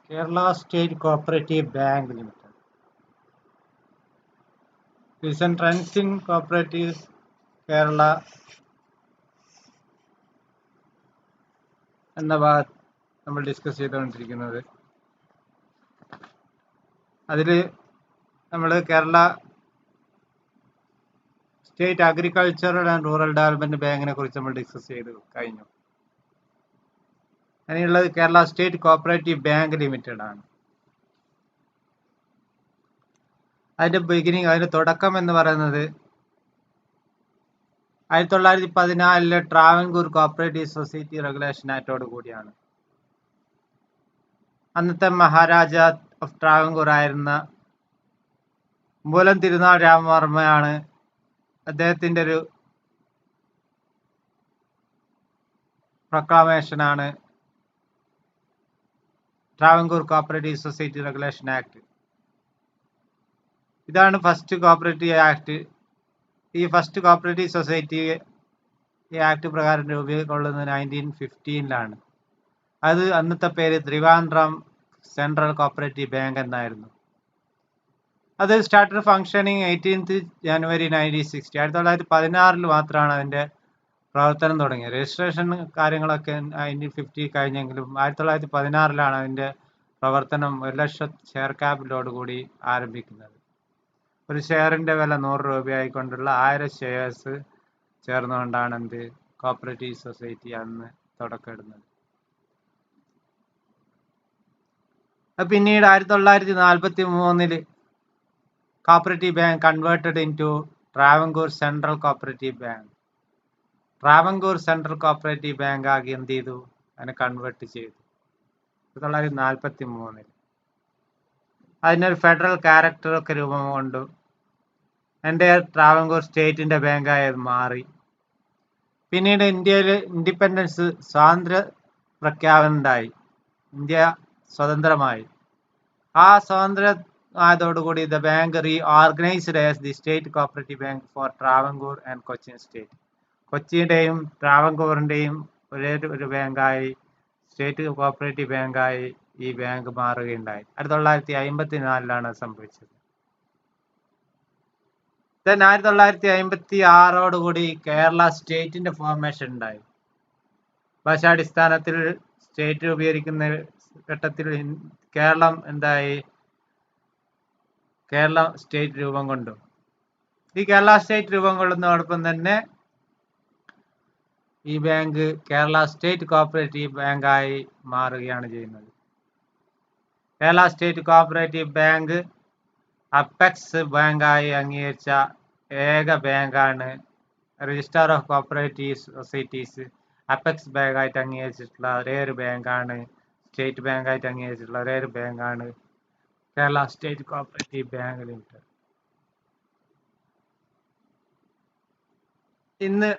Kerala State Cooperative Bank Limited recent trends in cooperative Kerala എന്ന നമ്മൾ discuss ചെയ്തുകൊണ്ടിരിക്കുന്നത്. അതിൽ നമ്മൾ Kerala state agricultural and rural development ബാങ്കിനെ കുറിച്ച് നമ്മൾ ഡിസ്കസ് ചെയ്ത് കഴിഞ്ഞു. അതിനുള്ളത് Kerala state cooperative bank limited ആണ്. അതിന്റെ തുടക്കം എന്ന് പറയുന്നത് 1914 ട്രാവൻകൂർ കോപ്പറേറ്റീവ് സൊസൈറ്റി റെഗുലേഷൻ ആക്ടോട് കൂടിയാണ്. അന്നത്തെ മഹാരാജ ഓഫ് ട്രാവൻകൂർ ആയിരുന്ന മൂലം തിരുനാൾ രാമവർമ്മയാണ് അദ്ദേഹത്തിന്റെ ഒരു പ്രൊക്ലാമേഷനാണ് Travancore cooperative society regulation act. ഇതാണ് ഫസ്റ്റ് കോപ്പറേറ്റീവ് ആക്ട്. ഈ ഫസ്റ്റ് കോപ്പറേറ്റീവ് സൊസൈറ്റി ഈ ആക്ട് പ്രകാരം രൂപീകരിക്കുന്നത് 1915 അത് അന്നത്തെ പേര് ട്രിവാൻഡ്രം സെൻട്രൽ കോപ്പറേറ്റീവ് ബാങ്ക് എന്നായിരുന്നു. അത് സ്റ്റാർട്ടഡ് ഫംഗ്ഷനിങ് 18th January 1960. 1916 മാത്രമാണ് അതിന്റെ പ്രവർത്തനം തുടങ്ങിയത്. രജിസ്ട്രേഷൻ കാര്യങ്ങളൊക്കെ 1950 കഴിഞ്ഞെങ്കിലും 1916 അതിന്റെ പ്രവർത്തനം 1,00,000 ഷെയർ ക്യാപിറ്റലോട് കൂടി ആരംഭിക്കുന്നത്. ഒരു ഷെയറിന്റെ വില 100 രൂപയായിക്കൊണ്ടുള്ള 1000 ഷെയർസ് ചേർന്നുകൊണ്ടാണ് കോപ്പറേറ്റീവ് സൊസൈറ്റി അന്ന് തുടക്കമിടുന്നത്. പിന്നീട് 1943 cooperative bank converted into Travancore central cooperative bank. Travancore central cooperative bank ആക്കി അതിനെ കൺവേർട്ട് ചെയ്തു 1943. അതിനൊരു ഫെഡറൽ ക്യാരക്ടർ ഒക്കെ രൂപം കൊണ്ടു. എൻ്റെ ട്രാവൻകൂർ സ്റ്റേറ്റിന്റെ ബാങ്കായി അത് മാറി. പിന്നീട് ഇന്ത്യയിൽ ഇൻഡിപെൻഡൻസ് സ്വാതന്ത്ര്യ പ്രഖ്യാപനം ഉണ്ടായി. ഇന്ത്യ സ്വതന്ത്രമായി. ആ സ്വാതന്ത്ര്യ ആയതോടുകൂടി the bank reorganised as the state cooperative bank for Travancore and Cochin state. കൊച്ചിയുടെയും ട്രാവൻകൂറിന്റെയും ഒരേ ഒരു ബാങ്കായി, സ്റ്റേറ്റ് കോപ്പറേറ്റീവ് ബാങ്കായി ഈ ബാങ്ക് മാറുകയുണ്ടായി. 1954 സംഭവിച്ചത്. ദെൻ 1956 കൂടി കേരള സ്റ്റേറ്റിന്റെ ഫോർമേഷൻ ഉണ്ടായി. ഭാഷാടിസ്ഥാനത്തിൽ സ്റ്റേറ്റ് രൂപീകരിക്കുന്ന ഘട്ടത്തിൽ കേരളം കേരള സ്റ്റേറ്റ് രൂപം കൊണ്ടു. ഈ കേരള സ്റ്റേറ്റ് രൂപം കൊള്ളുന്നതോടൊപ്പം തന്നെ ഈ ബാങ്ക് കേരള സ്റ്റേറ്റ് കോപ്പറേറ്റീവ് ബാങ്കായി മാറുകയാണ് ചെയ്യുന്നത്. Kerala state cooperative bank apex ബാങ്കായി അംഗീകരിച്ച ഏക ബാങ്കാണ്. Registrar of cooperative societies apex ബാങ്കായിട്ട് അംഗീകരിച്ചിട്ടുള്ള ഒരേ ഒരു ബാങ്കാണ്, സ്റ്റേറ്റ് ബാങ്കായിട്ട് അംഗീകരിച്ചിട്ടുള്ള ഒരേ ഒരു ബാങ്കാണ് Kerala state cooperative bank limited. ഇന്ന്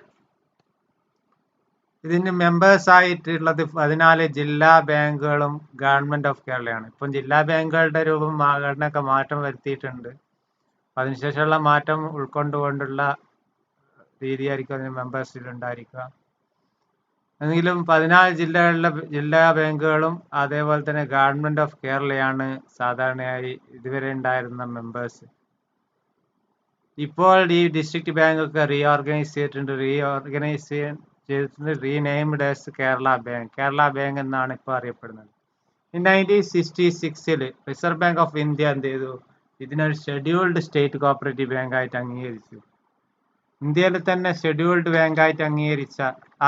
ഇതിന് മെമ്പേഴ്സ് ആയിട്ടുള്ളത് 14 ജില്ലാ ബാങ്കുകളും ഗവൺമെന്റ് ഓഫ് കേരളയാണ്. ഇപ്പം ജില്ലാ ബാങ്കുകളുടെ ഘടനയൊക്കെ മാറ്റം വരുത്തിയിട്ടുണ്ട്. അതിനുശേഷമുള്ള മാറ്റം ഉൾക്കൊണ്ടുകൊണ്ടുള്ള രീതിയായിരിക്കും അതിന് മെമ്പേഴ്സിൽ ഉണ്ടായിരിക്കുക. എങ്കിലും 14 ജില്ലകളിലെ ജില്ലാ ബാങ്കുകളും അതേപോലെ തന്നെ ഗവൺമെന്റ് ഓഫ് കേരളയാണ് സാധാരണയായി ഇതുവരെ ഉണ്ടായിരുന്ന മെമ്പേഴ്സ്. ഇപ്പോൾ ഈ ഡിസ്ട്രിക്ട് ബാങ്കൊക്കെ റീഓർഗനൈസ് ചെയ്തിട്ടുണ്ട്. Renamed as Kerala bank. Kerala bank എന്നാണ് ഇപ്പോൾ അറിയപ്പെടുന്നത്. 1966 റിസർവ് ബാങ്ക് ഓഫ് ഇന്ത്യ എന്ത് ചെയ്തു? ഇതിനൊരു ഷെഡ്യൂൾഡ് സ്റ്റേറ്റ് കോപ്പറേറ്റീവ് ബാങ്കായിട്ട് അംഗീകരിച്ചു. ഇന്ത്യയിൽ തന്നെ ഷെഡ്യൂൾഡ് ബാങ്കായിട്ട് അംഗീകരിച്ച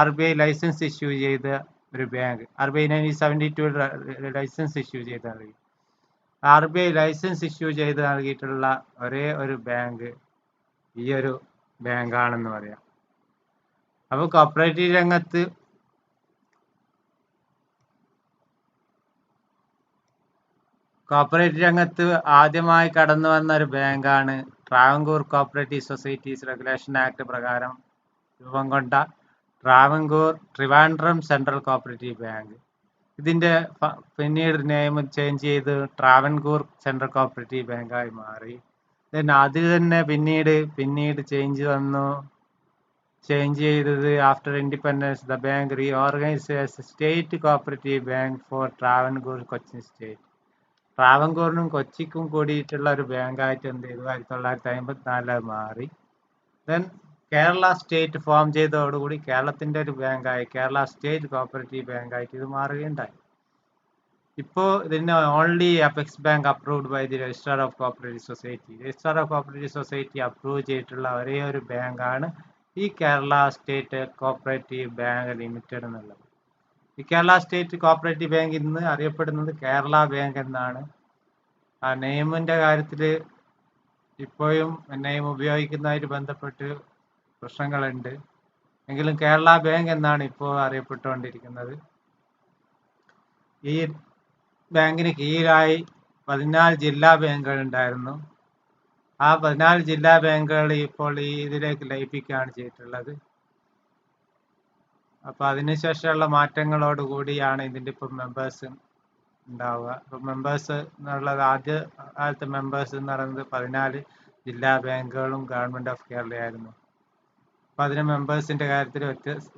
RBI ലൈസൻസ് ഇഷ്യൂ ചെയ്ത ഒരു ബാങ്ക്. RBI 1972 ലൈസൻസ് ഇഷ്യൂ ചെയ്ത് നൽകി. RBI ലൈസൻസ് ഇഷ്യൂ ചെയ്ത് നൽകിയിട്ടുള്ള ഒരേ ഒരു ബാങ്ക് ഈ ഒരു ബാങ്കാണെന്ന് പറയാം. അപ്പോൾ കോപ്പറേറ്റീവ് രംഗത്ത് ആദ്യമായി കടന്നു വന്ന ഒരു ബാങ്കാണ് Travancore cooperative societies regulation act പ്രകാരം രൂപം കൊണ്ട ട്രിവാൻഡ്രം സെൻട്രൽ കോപ്പറേറ്റീവ് ബാങ്ക്. ഇതിന്റെ പിന്നീട് നെയിം ചേഞ്ച് ചെയ്ത് ട്രാവൻകൂർ സെൻട്രൽ കോപ്പറേറ്റീവ് ബാങ്കായി മാറി. അതിൽ തന്നെ പിന്നീട് ചേഞ്ച് ചെയ്തത് after independence the bank reorganised as state cooperative bank for Travancore Cochin state. ട്രാവൻകൂറിനും കൊച്ചിക്കും കൂടിയിട്ടുള്ള ഒരു ബാങ്കായിട്ട് എന്ത് ചെയ്തു 1954 മാറി. ദെൻ കേരള സ്റ്റേറ്റ് ഫോം ചെയ്തതോടുകൂടി കേരളത്തിന്റെ ഒരു ബാങ്കായി കേരള സ്റ്റേറ്റ് കോപ്പറേറ്റീവ് ബാങ്കായിട്ട് ഇത് മാറുകയുണ്ടായി. ഇപ്പോൾ ഇതിന് only apex bank approved by the registrar of cooperative society. Registrar of cooperative society approve ചെയ്തിട്ടുള്ള ഒരേ ഒരു ബാങ്കാണ് ഈ Kerala state cooperative bank limited എന്നുള്ളത്. ഈ കേരള സ്റ്റേറ്റ് കോപ്പറേറ്റീവ് ബാങ്ക് ഇന്ന് അറിയപ്പെടുന്നത് കേരള ബാങ്ക് എന്നാണ്. ആ നെയിമിന്റെ കാര്യത്തിൽ ഇപ്പോഴും നെയിം ഉപയോഗിക്കുന്നതായിട്ട് ബന്ധപ്പെട്ട് പ്രശ്നങ്ങളുണ്ട്. എങ്കിലും കേരള ബാങ്ക് എന്നാണ് ഇപ്പോൾ അറിയപ്പെട്ടുകൊണ്ടിരിക്കുന്നത്. ഈ ബാങ്കിന് കീഴിലായി 14 ജില്ലാ ബാങ്കുകൾ ഉണ്ടായിരുന്നു. ആ 14 ജില്ലാ ബാങ്കുകൾ ഇപ്പോൾ ഇതിലേക്ക് ലയിപ്പിക്കുകയാണ് ചെയ്തിട്ടുള്ളത്. അപ്പൊ അതിനുശേഷമുള്ള മാറ്റങ്ങളോട് കൂടിയാണ് ഇതിന്റെ ഇപ്പം മെമ്പേഴ്സ് ഉണ്ടാവുക. ഇപ്പൊ മെമ്പേഴ്സ് എന്നുള്ളത് ആദ്യ കാലത്തെ മെമ്പേഴ്സ് എന്ന് പറയുന്നത് 14 ജില്ലാ ബാങ്കുകളും ഗവൺമെന്റ് ഓഫ് കേരളയായിരുന്നു. അപ്പൊ അതിന് മെമ്പേഴ്സിന്റെ കാര്യത്തിൽ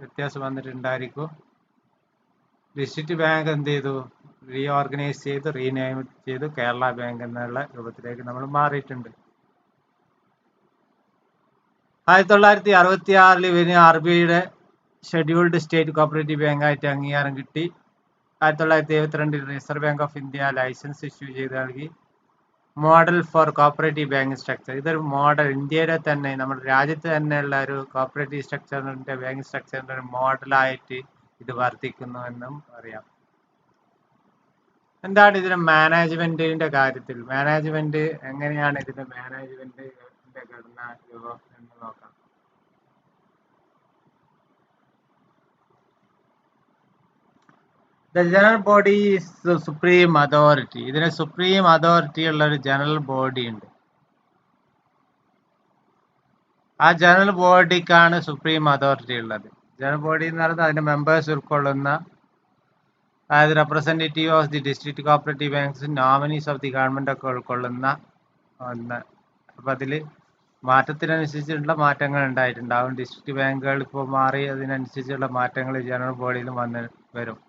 വ്യത്യാസം വന്നിട്ടുണ്ടായിരിക്കും. ഡിസ്ട്രിക്ട് ബാങ്ക് എന്ത് ചെയ്തു, റീഓർഗനൈസ് ചെയ്ത് റീനെയിം ചെയ്തു കേരള ബാങ്ക് എന്നുള്ള രൂപത്തിലേക്ക് നമ്മൾ മാറിയിട്ടുണ്ട്. 1966 ഇവന് RBIയുടെ ഷെഡ്യൂൾഡ് സ്റ്റേറ്റ് കോപ്പറേറ്റീവ് ബാങ്കായിട്ട് അംഗീകാരം കിട്ടി. 1972 Reserve bank of India licence issue ചെയ്ത് നൽകി. Model for cooperative banking structure, ഇതൊരു മോഡൽ, ഇന്ത്യയുടെ തന്നെ നമ്മുടെ രാജ്യത്ത് തന്നെയുള്ള ഒരു കോപ്പറേറ്റീവ് സ്ട്രക്ചറിന്റെ ബാങ്കിങ് സ്ട്രക്ചറിന്റെ ഒരു മോഡലായിട്ട് ഇത് വർത്തിക്കുന്നുവെന്നും അറിയാം. എന്താണ് ഇതിന്റെ മാനേജ്മെന്റിന്റെ കാര്യത്തിൽ, മാനേജ്മെന്റ് എങ്ങനെയാണ് ഇതിന്റെ മാനേജ്മെന്റിന്റെ ഘടന രൂപം എന്ന് നോക്കാം. The general body is supreme authority. ഇതിന് സുപ്രീം അതോറിറ്റി ഉള്ള ഒരു ജനറൽ ബോഡി ഉണ്ട്. ആ ജനറൽ ബോഡിക്കാണ് സുപ്രീം അതോറിറ്റി ഉള്ളത്. ജനറൽ ബോഡി എന്ന് പറയുന്നത് അതിന്റെ മെമ്പേഴ്സ് ഉൾക്കൊള്ളുന്ന, അതായത് representative of the district cooperative banks, nominees of the government ഒക്കെ ഉൾക്കൊള്ളുന്ന ഒന്ന്. അപ്പൊ അതിൽ മാറ്റത്തിനനുസരിച്ചുള്ള മാറ്റങ്ങൾ ഉണ്ടായിട്ടുണ്ടാവും. ഡിസ്ട്രിക്ട് ബാങ്കുകൾ ഇപ്പോൾ മാറി, അതിനനുസരിച്ചുള്ള മാറ്റങ്ങൾ ജനറൽ ബോഡിയിലും വരും.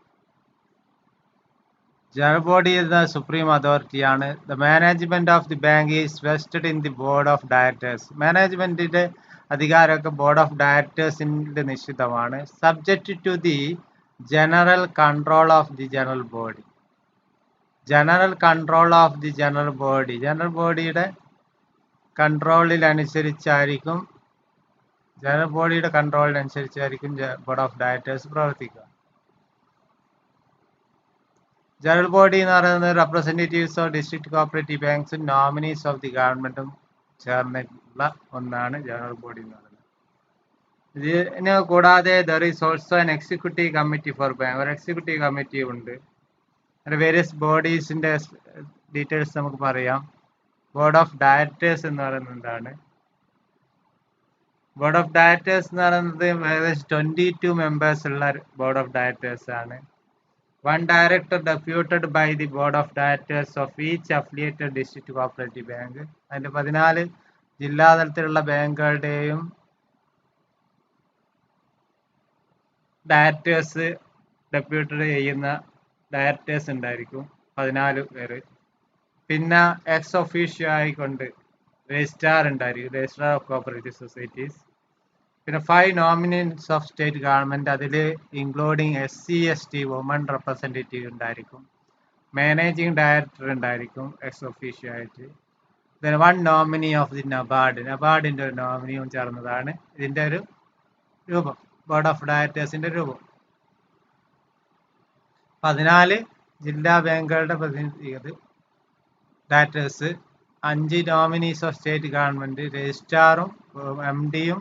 ജനറൽ ബോഡി എന്ന സുപ്രീം അതോറിറ്റിയാണ്. The management of the bank is vested in the board of directors. മാനേജ്മെന്റിന്റെ അധികാരമൊക്കെ ബോർഡ് ഓഫ് ഡയറക്ടേഴ്സിന്റെ നിശ്ചിതമാണ്. Subject to the general control of the general body. General control of the general body, general ബോഡിയുടെ കൺട്രോളിനനുസരിച്ചായിരിക്കും, general ബോഡിയുടെ കൺട്രോളിനനുസരിച്ചായിരിക്കും board of directors പ്രവർത്തിക്കുക. General body എന്ന് പറയുന്നത് റെപ്രസെന്റേറ്റീവ്സ് ഓഫ് ഡിസ്ട്രിക്ട് കോപ്പറേറ്റീവ് ബാങ്ക്സും നോമിനീസ് ഓഫ് ദി ഗവൺമെന്റും ചേർന്നിട്ടുള്ള ഒന്നാണ് ജനറൽ ബോഡി എന്ന് പറയുന്നത്. ഇതിന് കൂടാതെ there is also an executive committee for bank. ഒരു എക്സിക്യൂട്ടീവ് കമ്മിറ്റി ഉണ്ട്. വേരിയസ് ബോഡീസിന്റെ ഡീറ്റെയിൽസ് നമുക്ക് പറയാം. ബോർഡ് ഓഫ് ഡയറക്ടേഴ്സ് എന്ന് പറയുന്നത് എന്താണ്? ബോർഡ് ഓഫ് ഡയറക്ടേഴ്സ് എന്ന് പറയുന്നത് ഏകദേശം 22 മെമ്പേഴ്സ് ഉള്ള ബോർഡ് ഓഫ് ഡയറക്ടേഴ്സ് ആണ്. 1 director deputed by the board of directors of each affiliated district cooperative bank. അതിന്റെ 14 ജില്ലാ തലത്തിലുള്ള ബാങ്കുകളുടെയും ഡയറക്ടേഴ്സ് ഡെപ്യൂട്ടഡ് ചെയ്യുന്ന ഡയറക്ടേഴ്സ് ഉണ്ടായിരിക്കും, 14 പേര്. പിന്നെ എക്സ് ഒഫീഷ്യോ ആയിക്കൊണ്ട് രജിസ്ട്രാർ ഉണ്ടായിരിക്കും, രജിസ്ട്രാർ ഓഫ് കോപ്പറേറ്റീവ് സൊസൈറ്റീസ്. പിന്നെ 5 നോമിനീസ് ഓഫ് സ്റ്റേറ്റ് ഗവൺമെന്റ്, അതിൽ ഇൻക്ലൂഡിങ് SC/ST വുമൺ റെപ്രസെന്റേറ്റീവ് ഉണ്ടായിരിക്കും. മാനേജിംഗ് ഡയറക്ടർ ഉണ്ടായിരിക്കും എക്സ് ഒഫീഷ്യോ ആയിട്ട്. പിന്നെ 1 നോമിനി ഓഫ് ദി നബാർഡ്, നബാർഡിന്റെ ഒരു നോമിനിയും ചേർന്നതാണ് ഇതിന്റെ ഒരു രൂപം, ബോർഡ് ഓഫ് ഡയറക്ടേഴ്സിന്റെ രൂപം. 14 ജില്ലാ ബാങ്കുകളുടെ പ്രതിനിധി directors, 5 nominees of state government, രജിസ്ട്രാറും MDയും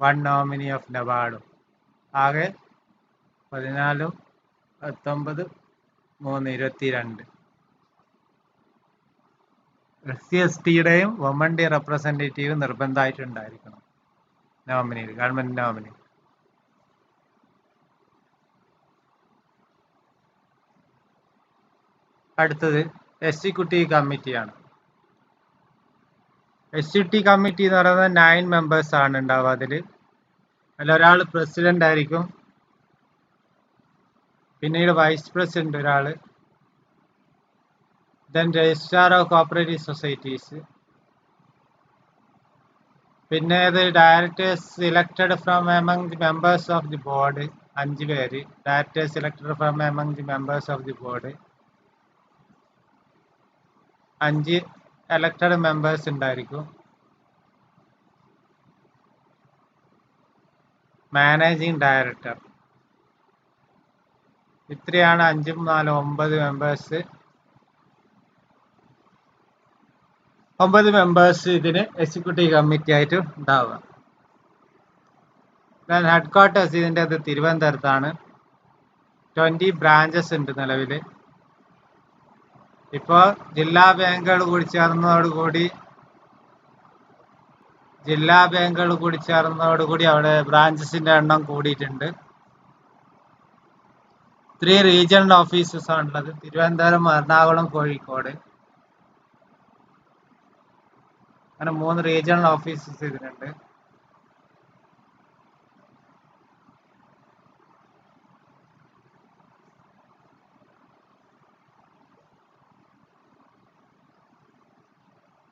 1 നോമിനി ഓഫ് നബാർഡും. ആകെ 14, 19, 3, 22. SC/STയുടെയും വുമന്റെ റെപ്രസെന്റേറ്റീവ് നിർബന്ധമായിട്ടുണ്ടായിരിക്കണം നോമിനി, ഗവൺമെന്റ് നോമിനി. അടുത്തത് എക്സിക്യൂട്ടീവ് കമ്മിറ്റിയാണ്. എക്സിക്യൂട്ടീവ് കമ്മിറ്റി എന്ന് പറയുന്നത് 9 മെമ്പേഴ്സ് ആണ് ഉണ്ടാവുക. അതിലൊരാൾ പ്രസിഡന്റ് ആയിരിക്കും, പിന്നീട് വൈസ് പ്രസിഡന്റ് ഒരാള്, then registrar of cooperative societies. പിന്നെ ഇത് directors elected from among the members of the board, 5 പേര് directors elected from among the members of the board. 5 elected members ഉണ്ടായിരിക്കും. Managing director. ഇത്രയാണ് 5 ഉം 4 9 മെമ്പേഴ്സ്. 9 മെമ്പേഴ്സ് ഇതിന് executive committee ആയിട്ട് ഉണ്ടാവുക. Head quarters ഇതിൻ്റെ അത് തിരുവനന്തപുരത്താണ്. 20 ബ്രാഞ്ചസ് ഉണ്ട് നിലവിൽ. ഇപ്പോൾ ജില്ലാ ബാങ്കുകൾ കൂടി ചേർന്നതോടുകൂടി അവിടെ ബ്രാഞ്ചസിന്റെ എണ്ണം കൂടിയിട്ടുണ്ട്. 3 റീജിയണൽ ഓഫീസസ് ആണുള്ളത്. തിരുവനന്തപുരം, എറണാകുളം, കോഴിക്കോട്. അങ്ങനെ 3 റീജിയണൽ ഓഫീസസ് ഇതിനുണ്ട്.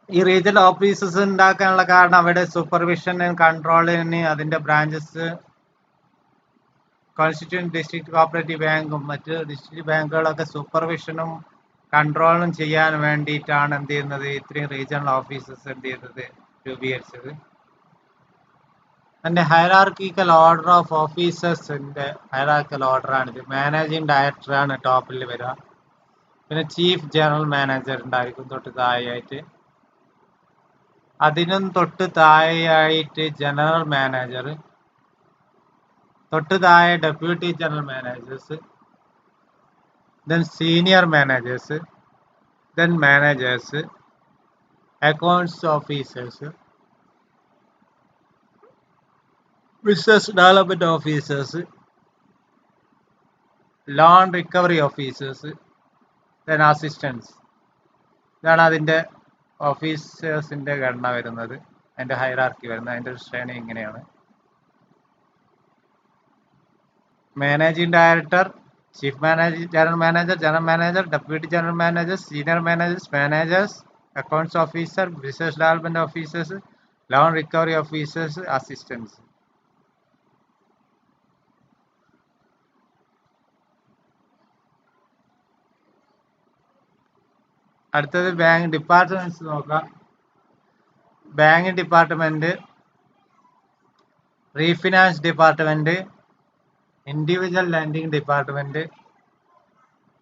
ഈ റീജിയണൽ ഓഫീസസ് ഉണ്ടാക്കാനുള്ള കാരണം അവിടെ സൂപ്പർവിഷൻ കൺട്രോളിന് അതിന്റെ ബ്രാഞ്ചസ് കോൺസ്റ്റിറ്റ്യൂന്റ് ഡിസ്ട്രിക്ട് കോപ്പറേറ്റീവ് ബാങ്കും മറ്റ് ഡിസ്ട്രിക്ട് ബാങ്കുകളൊക്കെ സൂപ്പർവിഷനും കൺട്രോളും ചെയ്യാൻ വേണ്ടിയിട്ടാണ് എന്ത് ചെയ്യുന്നത്, ഇത്രയും റീജിയണൽ ഓഫീസസ് എന്ത് ചെയ്യുന്നത്, രൂപീകരിച്ചത്. അതിന്റെ ഹൈറാർക്കിക്കൽ ഓർഡർ ഓഫ് ഓഫീസേഴ്സിന്റെ ഹൈറാർക്കിക്കൽ ഓർഡർ ആണിത്. മാനേജിംഗ് ഡയറക്ടർ ആണ് ടോപ്പിൽ വരിക. പിന്നെ ചീഫ് ജനറൽ മാനേജർ ഉണ്ടായിരിക്കും തൊട്ട് താഴെയായിട്ട്. അതിനും തൊട്ട് താഴെയായിട്ട് ജനറൽ മാനേജർ, തൊട്ട് താഴെ deputy general managers, then senior managers, then managers, accounts officers, business development officers, loan recovery officers, then assistance. ഇതാണ് അതിൻ്റെ ഓഫീസേഴ്സിന്റെ ഘടന വരുന്നത്, അതിന്റെ ഹൈറാർക്കി വരുന്നത്. അതിന്റെ ശ്രേണി ഇങ്ങനെയാണ്: managing director, chief general manager, deputy general manager, senior managers, accounts officer, business development officers, loan recovery officers, assistance. അടുത്തത് ബാങ്ക് ഡിപ്പാർട്ട്മെന്റ്സ് നോക്കാം. Bank department, refinance department, individual lending department,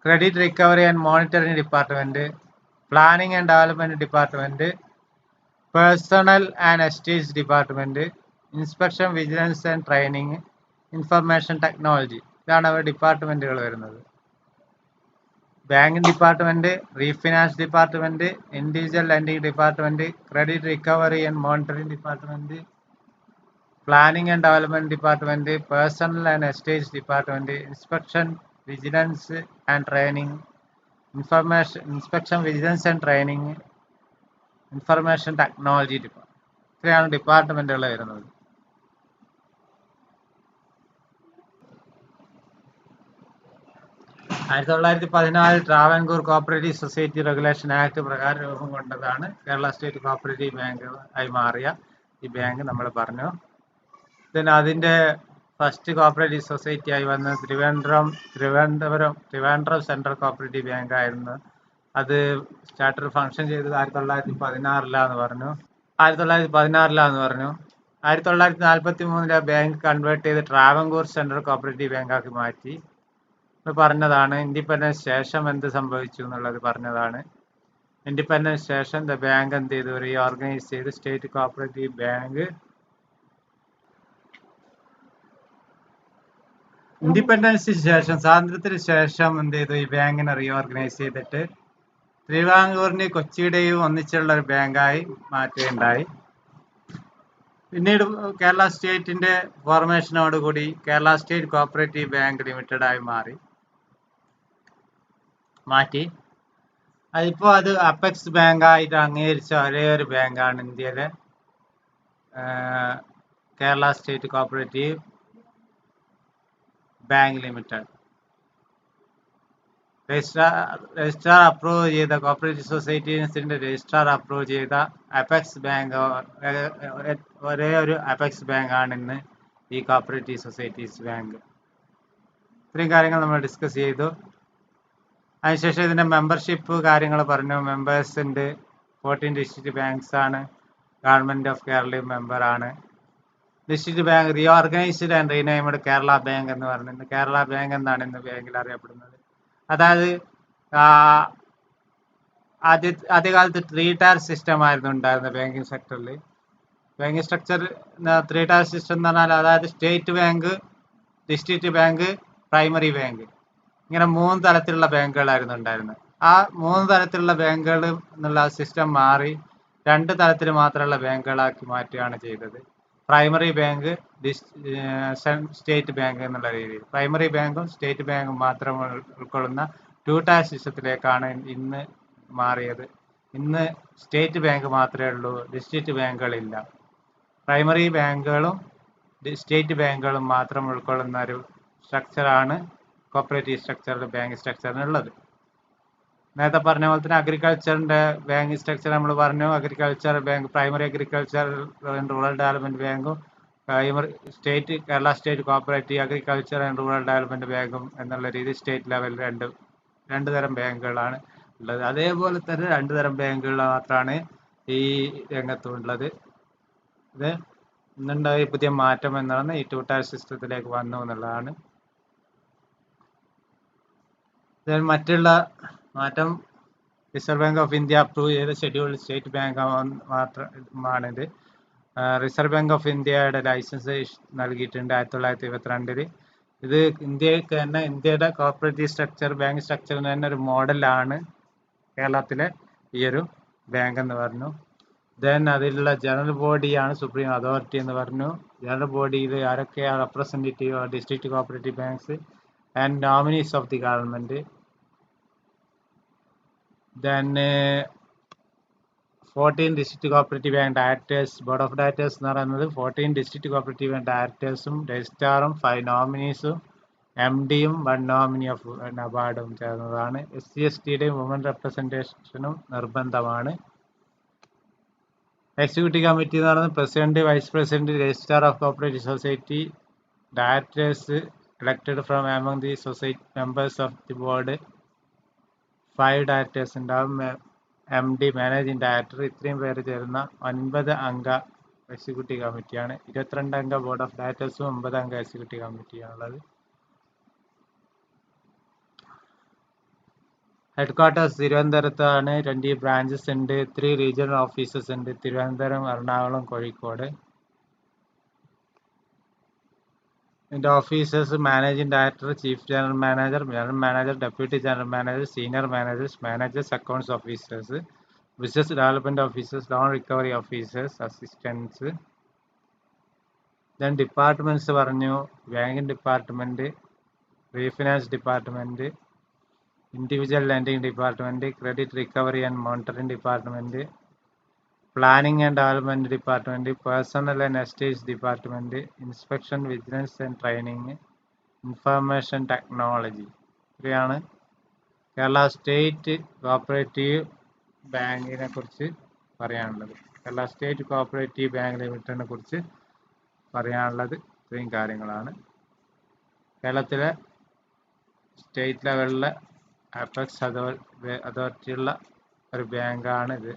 credit recovery and monitoring department, planning and development department, personnel and estates department, inspection vigilance and training, information technology. ഇതാണ് അവർ ഡിപ്പാർട്ട്മെന്റുകൾ വരുന്നത്. Banking department, refinance department, individual lending department, credit recovery and monitoring department, planning and development department, personnel and estates department, inspection vigilance and training, inspection vigilance and training, information technology department. ഇത്രയാണ് ഡിപ്പാർട്ട്മെന്റുകൾ വരുന്നത്. ആയിരത്തി 1914 Travancore cooperative society regulation act പ്രകാരം രൂപം കൊണ്ടതാണ് Kerala state cooperative bank ആയി മാറിയ ഈ bank നമ്മൾ പറഞ്ഞു. പിന്നെ അതിന്റെ ഫസ്റ്റ് കോപ്പറേറ്റീവ് സൊസൈറ്റി ആയി വന്ന ട്രിവാൻഡ്രം സെൻട്രൽ കോപ്പറേറ്റീവ് ബാങ്ക് ആയിരുന്നു. അത് സ്റ്റാർട്ടർ ഫംഗ്ഷൻ ചെയ്തത് 1916 പറഞ്ഞു. 1943 ബാങ്ക് കൺവേർട്ട് ചെയ്ത് ട്രാവൻകൂർ സെൻട്രൽ കോപ്പറേറ്റീവ് ബാങ്ക് ആക്കി മാറ്റി. പറഞ്ഞതാണ്. ഇൻഡിപെൻഡൻസ് ശേഷം എന്ത് സംഭവിച്ചു എന്നുള്ളത് പറഞ്ഞതാണ്. ഇൻഡിപെൻഡൻസ് ശേഷം ദ ബാങ്ക് എന്ത് ചെയ്തു, റീഓർഗനൈസ് ചെയ്ത് സ്റ്റേറ്റ് കോപ്പറേറ്റീവ് ബാങ്ക്. ഇൻഡിപെൻഡൻസിന് ശേഷം, സ്വാതന്ത്ര്യത്തിന് ശേഷം എന്ത് ചെയ്തു, ഈ ബാങ്കിനെ റീഓർഗനൈസ് ചെയ്തിട്ട് തിരുവിതാംകൂറിന്റെയും കൊച്ചിയുടെയും ഒന്നിച്ചുള്ള ഒരു ബാങ്കായി മാറ്റുകയുണ്ടായി. പിന്നീട് കേരള സ്റ്റേറ്റിന്റെ ഫോർമേഷനോടുകൂടി Kerala state cooperative bank limited ആയി മാറ്റി. അതിപ്പോൾ അത് അപ്പെക്സ് ബാങ്ക് ആയിട്ട് അംഗീകരിച്ച ഒരേ ഒരു ബാങ്കാണ് ഇന്ത്യയിലെ Kerala state cooperative bank limited. Registrar approve ചെയ്ത കോപ്പറേറ്റീവ് സൊസൈറ്റീസിന്റെ രജിസ്ട്രാർ അപ്രൂവ് ചെയ്ത അപെക്സ് ബാങ്ക് ഒരേ ഒരു അപെക്സ് ബാങ്ക് ആണ് ഇന്ന് ഈ കോപ്പറേറ്റീവ് സൊസൈറ്റീസ് ബാങ്ക്. ഇത്രയും കാര്യങ്ങൾ നമ്മൾ ഡിസ്കസ് ചെയ്തു. അതിനുശേഷം ഇതിന്റെ മെമ്പർഷിപ്പ് കാര്യങ്ങൾ പറഞ്ഞു. മെമ്പേഴ്സ് ഉണ്ട്. 14 ഡിസ്ട്രിക്ട് ബാങ്ക്സ് ആണ്. ഗവൺമെന്റ് ഓഫ് കേരള മെമ്പർ ആണ്. District bank reorganised and renamed Kerala bank എന്ന് പറയുന്നത് കേരള ബാങ്ക് എന്നാണ് ഇന്ന് ബാങ്കിൽ അറിയപ്പെടുന്നത്. അതായത് ആദ്യകാലത്ത് 3 ടയർ സിസ്റ്റം ആയിരുന്നു ഉണ്ടായിരുന്നത് ബാങ്കിങ് സെക്ടറിൽ. ബാങ്കിങ് സ്ട്രക്ചർ 3 ടയർ സിസ്റ്റം എന്ന് പറഞ്ഞാൽ അതായത് state bank, district bank, primary bank, ഇങ്ങനെ 3 തരത്തിലുള്ള ബാങ്കുകളായിരുന്നു ഉണ്ടായിരുന്നത്. ആ 3 തരത്തിലുള്ള ബാങ്കുകൾ എന്നുള്ള സിസ്റ്റം മാറി 2 തരത്തിൽ മാത്രമുള്ള ബാങ്കുകളാക്കി മാറ്റുകയാണ് ചെയ്തത്. പ്രൈമറി ബാങ്ക്, സ്റ്റേറ്റ് ബാങ്ക് എന്നുള്ള രീതിയിൽ പ്രൈമറി ബാങ്കും സ്റ്റേറ്റ് ബാങ്കും മാത്രം ഉൾക്കൊള്ളുന്ന 2 ടയർ സിസ്റ്റത്തിലേക്കാണ് ഇന്ന് മാറിയത്. ഇന്ന് സ്റ്റേറ്റ് ബാങ്ക് മാത്രമേ ഉള്ളൂ, ഡിസ്ട്രിക്ട് ബാങ്കുകളില്ല. പ്രൈമറി ബാങ്കുകളും സ്റ്റേറ്റ് ബാങ്കുകളും മാത്രം ഉൾക്കൊള്ളുന്ന ഒരു സ്ട്രക്ചറാണ് കോപ്പറേറ്റീവ് സ്ട്രക്ചറിൽ ബാങ്ക് സ്ട്രക്ചറിനുള്ളത്. നേരത്തെ പറഞ്ഞ പോലെ തന്നെ അഗ്രികൾച്ചറിന്റെ ബാങ്ക് സ്ട്രക്ചർ നമ്മൾ പറഞ്ഞു. Agriculture bank, primary agriculture and rural development ബാങ്കും Kerala state cooperative agriculture and rural development ബാങ്കും എന്നുള്ള രീതി സ്റ്റേറ്റ് ലെവലിൽ രണ്ട് തരം ബാങ്കുകളാണ് ഉള്ളത്. അതേപോലെ തന്നെ 2 തരം ബാങ്കുകൾ മാത്രമാണ് ഈ രംഗത്തുള്ളത്. ഇത് ഇന്നുണ്ടായ പുതിയ മാറ്റം എന്നാണ് ഈ 2 ടയർ സിസ്റ്റത്തിലേക്ക് വന്നു എന്നുള്ളതാണ്. മറ്റുള്ള മാറ്റം reserve bank of India approve ചെയ്ത ഷെഡ്യൂൾഡ് സ്റ്റേറ്റ് ബാങ്ക് മാത്രമാണിത്. റിസർവ് ബാങ്ക് ഓഫ് ഇന്ത്യയുടെ ലൈസൻസ് നൽകിയിട്ടുണ്ട് 1922. ഇത് ഇന്ത്യക്ക് തന്നെ, ഇന്ത്യയുടെ കോപ്പറേറ്റീവ് സ്ട്രക്ചർ, ബാങ്ക് സ്ട്രക്ചറിന് തന്നെ ഒരു മോഡലാണ് കേരളത്തിലെ ഈ ഒരു ബാങ്ക് എന്ന് പറഞ്ഞു. അതിലുള്ള ജനറൽ ബോഡിയാണ് സുപ്രീം അതോറിറ്റി എന്ന് പറഞ്ഞു. ജനറൽ ബോഡിയിൽ ആരൊക്കെയാണ് representative district cooperative banks and nominees of the government. 14 district cooperative bank directors, board of directors എന്ന് പറയുന്നത് 14 ഡിസ്ട്രിക്ട് കോപ്പറേറ്റീവ് ബാങ്ക് ഡയറക്ടേഴ്സും രജിസ്ട്രാറും 5 നോമിനീസും MDയും 1 നോമിനി ഓഫ് നബാർഡും ചേർന്നതാണ്. SC/STയുടെയും വുമൻ റെപ്രസെൻറ്റേഷനും നിർബന്ധമാണ്. എക്സിക്യൂട്ടീവ് കമ്മിറ്റി എന്ന് പറയുന്നത് president, vice president, registrar of cooperative society, directors elected from among the society members of the board. 5 directors ഉണ്ടാവും. MD, മാനേജിംഗ് ഡയറക്ടർ, ഇത്രയും പേര് ചേരുന്ന 9 അംഗ എക്സിക്യൂട്ടീവ് കമ്മിറ്റിയാണ്. 22 അംഗ ബോർഡ് ഓഫ് ഡയറക്ടേഴ്സും 9 അംഗ എക്സിക്യൂട്ടീവ് കമ്മിറ്റിയാണുള്ളത്. ഹെഡ് ക്വാർട്ടേഴ്സ് തിരുവനന്തപുരത്താണ്. 20 ബ്രാഞ്ചസ് ഉണ്ട്. 3 റീജിയണൽ ഓഫീസസ് ഉണ്ട്. തിരുവനന്തപുരം, എറണാകുളം, കോഴിക്കോട്. ഇതിന്റെ officers managing director, chief general manager, deputy general manager, senior managers, accounts officers, business development officers, loan recovery officers, assistance. Departments പറഞ്ഞു. Banking department, refinance department, individual lending department, credit recovery and monitoring department, planning and development department, personnel and estates department, inspection, vigilance and training, information technology. ഇത്രയാണ് Kerala state cooperative ബാങ്കിനെ കുറിച്ച് പറയാനുള്ളത്. Kerala state cooperative bank ലിമിറ്റഡിനെ കുറിച്ച് പറയാനുള്ളത് ഇത്രയും കാര്യങ്ങളാണ്. കേരളത്തിലെ സ്റ്റേറ്റ് ലെവലിലെ അപെക്സ് അതോറിറ്റിയുള്ള ഒരു ബാങ്കാണ് ഇത്.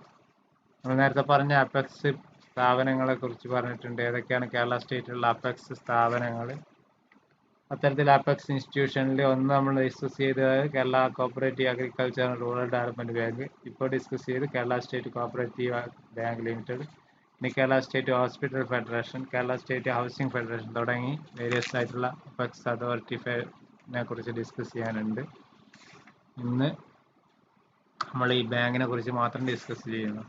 നമ്മൾ നേരത്തെ പറഞ്ഞ അപെക്സ് സ്ഥാപനങ്ങളെ കുറിച്ച് പറഞ്ഞിട്ടുണ്ട്. ഏതൊക്കെയാണ് കേരള സ്റ്റേറ്റിലുള്ള അപെക്സ് സ്ഥാപനങ്ങൾ. അത്തരത്തിൽ അപെക്സ് ഇൻസ്റ്റിറ്റ്യൂഷനിൽ ഒന്ന് നമ്മൾ ഡിസ്കസ് ചെയ്തത് Kerala cooperative agriculture and rural development bank. ഇപ്പോൾ ഡിസ്കസ് ചെയ്ത് Kerala state cooperative bank limited. ഇനി Kerala state hospital federation, Kerala state housing federation തുടങ്ങി വേരിയസ് ആയിട്ടുള്ള അപെക്സ് അതോറിറ്റിനെ കുറിച്ച് ഡിസ്കസ് ചെയ്യാനുണ്ട്. ഇന്ന് നമ്മൾ ഈ ബാങ്കിനെ കുറിച്ച് മാത്രം ഡിസ്കസ് ചെയ്യുന്നു.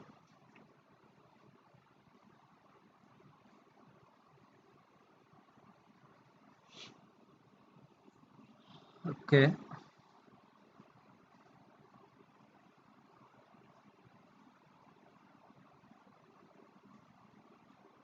ഓക്കെ.